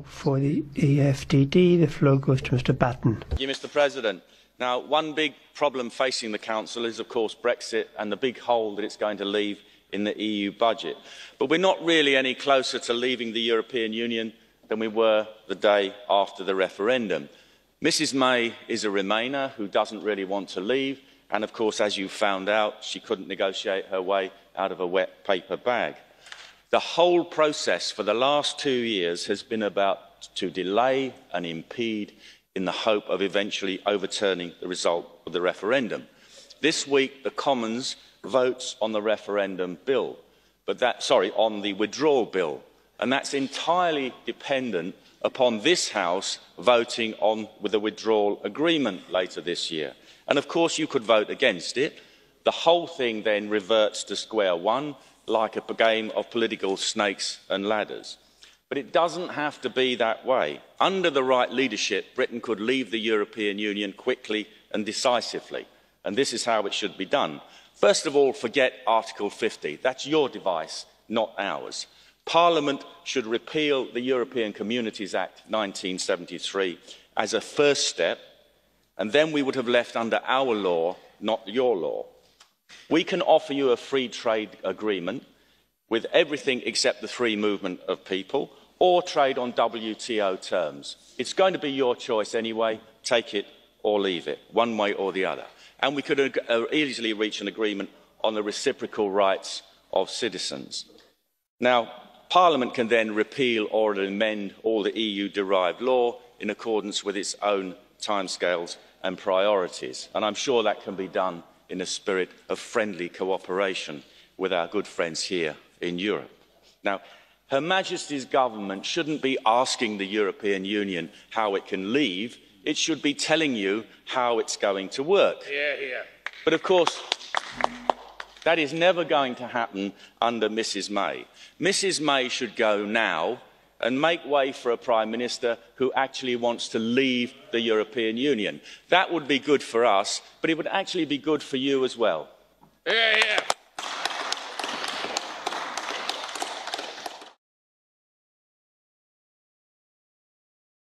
For the EFDD, the floor goes to Mr. Batten. Thank you, Mr. President. Now, one big problem facing the Council is, of course, Brexit and the big hole that it's going to leave in the EU budget. But we're not really any closer to leaving the European Union than we were the day after the referendum. Mrs. May is a Remainer who doesn't really want to leave, and of course, as you found out, she couldn't negotiate her way out of a wet paper bag. The whole process for the last 2 years has been about to delay and impede in the hope of eventually overturning the result of the referendum. This week, the Commons votes on the referendum bill, on the withdrawal bill, and that's entirely dependent upon this House voting on with the withdrawal agreement later this year. And of course, you could vote against it. The whole thing then reverts to square one, like a game of political snakes and ladders. But it doesn't have to be that way. Under the right leadership, Britain could leave the European Union quickly and decisively, and this is how it should be done. First of all, forget Article 50. That's your device, not ours. Parliament should repeal the European Communities Act 1973 as a first step, and then we would have left under our law, not your law. We can offer you a free trade agreement with everything except the free movement of people, or trade on WTO terms. It's going to be your choice anyway. Take it or leave it, one way or the other. And we could easily reach an agreement on the reciprocal rights of citizens. Now, Parliament can then repeal or amend all the EU-derived law in accordance with its own timescales and priorities. And I'm sure that can be done in a spirit of friendly cooperation with our good friends here in Europe. Now, Her Majesty's government shouldn't be asking the European Union how it can leave. It should be telling you how it's going to work. But of course, that is never going to happen under Mrs. May. Mrs. May should go now and make way for a Prime Minister who actually wants to leave the European Union. That would be good for us, but it would actually be good for you as well.